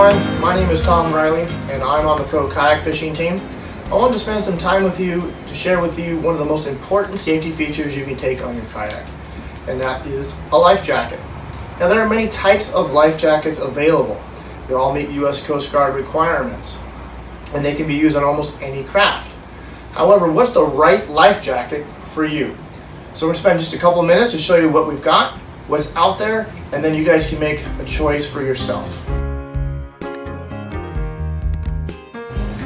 everyone, my name is Tom Reilly and I'm on the Pro Kayak Fishing team. I wanted to spend some time with you to share with you one of the most important safety features you can take on your kayak, and that is a life jacket. Now there are many types of life jackets available. They all meet U.S. Coast Guard requirements and they can be used on almost any craft. However, what's the right life jacket for you? So we're going to spend just a couple minutes to show you what we've got, what's out there, and then you guys can make a choice for yourself.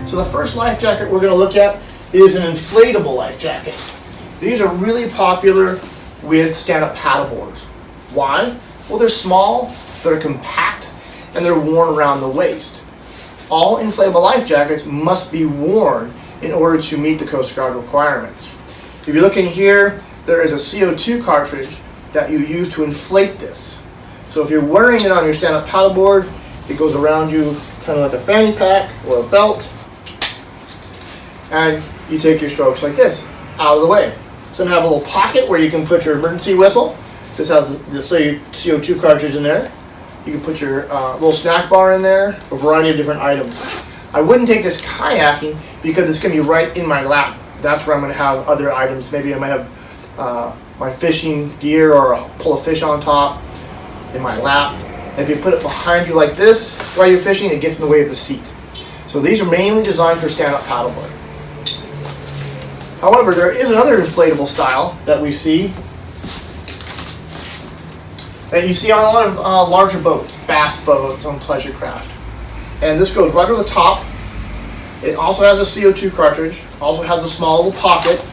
So the first life jacket we're going to look at is an inflatable life jacket. These are really popular with stand-up paddleboards. Why? Well, they're small, they're compact, and they're worn around the waist. All inflatable life jackets must be worn in order to meet the Coast Guard requirements. If you look in here, there is a CO2 cartridge that you use to inflate this. So if you're wearing it on your stand-up paddleboard, it goes around you kind of like a fanny pack or a belt, and you take your strokes like this, out of the way. Some have a little pocket where you can put your emergency whistle. This has the CO2 cartridge in there. You can put your little snack bar in there, a variety of different items. I wouldn't take this kayaking because it's going to be right in my lap. That's where I'm going to have other items. Maybe I might have my fishing gear, or I'll pull a fish on top in my lap. And if you put it behind you like this while you're fishing, it gets in the way of the seat. So these are mainly designed for stand-up paddleboard. However, there is another inflatable style that we see that you see on a lot of larger boats, bass boats, on pleasure craft. And this goes right over the top. It also has a CO2 cartridge, also has a small little pocket.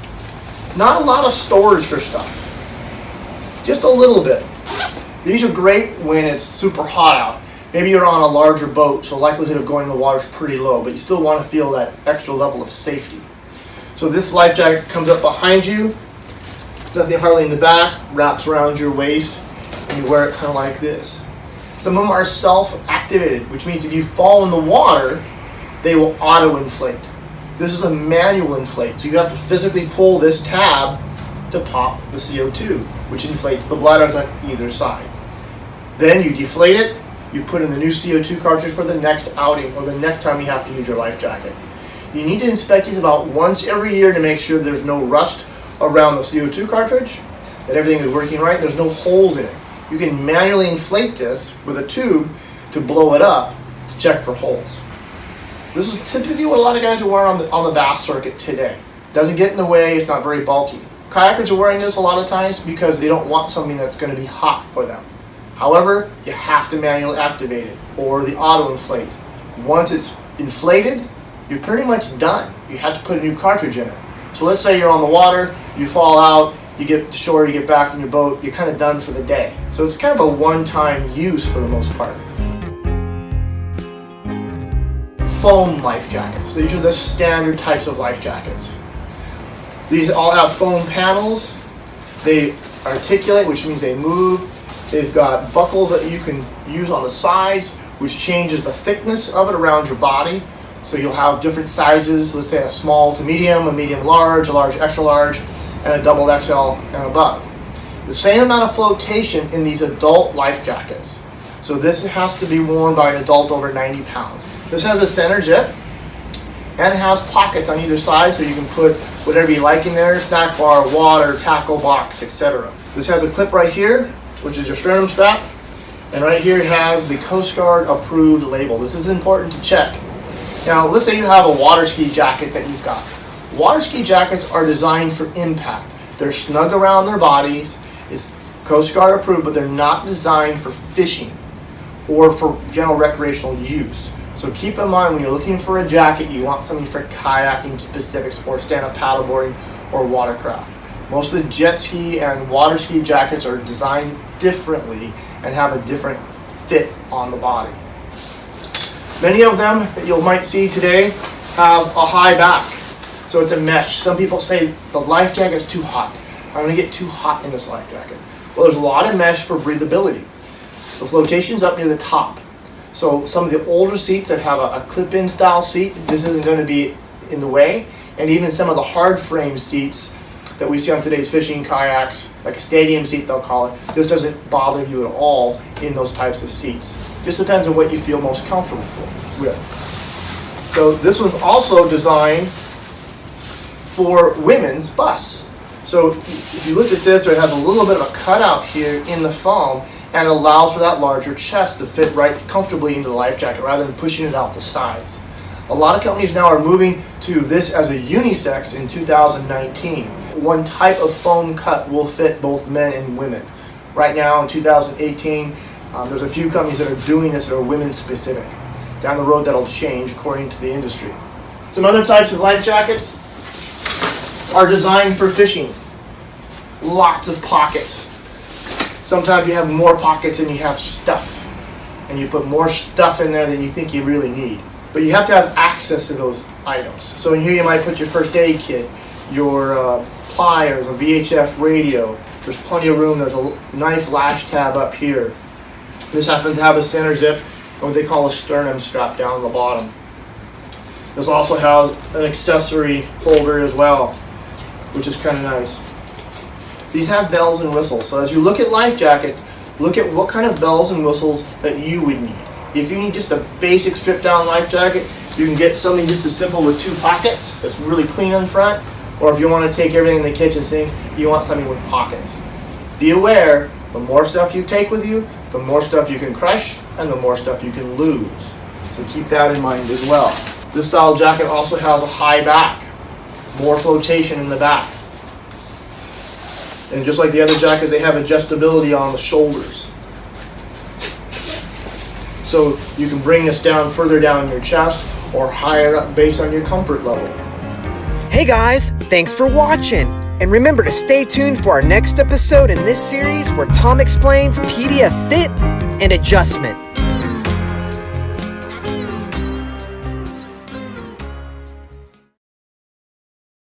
Not a lot of storage for stuff, just a little bit. These are great when it's super hot out. Maybe you're on a larger boat, so likelihood of going in the water is pretty low, but you still want to feel that extra level of safety. So this life jacket comes up behind you, nothing hardly in the back, wraps around your waist, and you wear it kind of like this. Some of them are self-activated, which means if you fall in the water, they will auto-inflate. This is a manual inflate, so you have to physically pull this tab to pop the CO2, which inflates the bladders on either side. Then you deflate it, you put in the new CO2 cartridge for the next outing or the next time you have to use your life jacket. You need to inspect these about once every year to make sure there's no rust around the CO2 cartridge, that everything is working right, there's no holes in it. You can manually inflate this with a tube to blow it up to check for holes. This is typically what a lot of guys are wearing on the bass circuit today. Doesn't get in the way, it's not very bulky. Kayakers are wearing this a lot of times because they don't want something that's going to be hot for them. However, you have to manually activate it, or the auto inflate. Once it's inflated, you're pretty much done. You have to put a new cartridge in it. So let's say you're on the water, you fall out, you get to shore, you get back in your boat, you're kind of done for the day. So it's kind of a one-time use for the most part. Foam life jackets. These are the standard types of life jackets. These all have foam panels. They articulate, which means they move. They've got buckles that you can use on the sides, which changes the thickness of it around your body. So you'll have different sizes, let's say a small to medium, a medium large, a large extra large, and a double XL and above. The same amount of flotation in these adult life jackets. So this has to be worn by an adult over 90 pounds. This has a center zip, and it has pockets on either side so you can put whatever you like in there, snack bar, water, tackle box, etc. This has a clip right here, which is your sternum strap, and right here it has the Coast Guard approved label. This is important to check. Now let's say you have a water ski jacket that you've got. Water ski jackets are designed for impact. They're snug around their bodies, it's Coast Guard approved, but they're not designed for fishing or for general recreational use. So keep in mind when you're looking for a jacket, you want something for kayaking specifics or stand-up paddleboarding or watercraft. Most of the jet ski and water ski jackets are designed differently and have a different fit on the body. Many of them that you might see today have a high back, so it's a mesh. Some people say the life jacket's too hot. I'm going to get too hot in this life jacket. Well, there's a lot of mesh for breathability. The flotation's up near the top. So some of the older seats that have a clip-in style seat, this isn't going to be in the way. And even some of the hard frame seats that we see on today's fishing kayaks, like a stadium seat they'll call it. This doesn't bother you at all in those types of seats. Just depends on what you feel most comfortable with. So this one's also designed for women's busts. So if you look at this, it has a little bit of a cutout here in the foam, and it allows for that larger chest to fit right comfortably into the life jacket rather than pushing it out the sides. A lot of companies now are moving to this as a unisex in 2019. One type of foam cut will fit both men and women. Right now in 2018, there's a few companies that are doing this that are women specific. Down the road that'll change according to the industry. Some other types of life jackets are designed for fishing. Lots of pockets. Sometimes you have more pockets than you have stuff, and you put more stuff in there than you think you really need. But you have to have access to those items. So in here you might put your first aid kit, your pliers, a VHF radio. There's plenty of room. There's a knife lash tab up here. This happens to have a center zip, and what they call a sternum strap down on the bottom. This also has an accessory holder as well, which is kind of nice. These have bells and whistles. So as you look at life jackets, look at what kind of bells and whistles that you would need. If you need just a basic stripped down life jacket, you can get something just as simple with 2 pockets that's really clean in front. Or if you want to take everything in the kitchen sink, you want something with pockets. Be aware, the more stuff you take with you, the more stuff you can crush and the more stuff you can lose. So keep that in mind as well. This style jacket also has a high back, more flotation in the back. And just like the other jackets, they have adjustability on the shoulders. So you can bring this down further down your chest or higher up based on your comfort level. Hey guys, thanks for watching. And remember to stay tuned for our next episode in this series where Tom explains PDF fit and adjustment.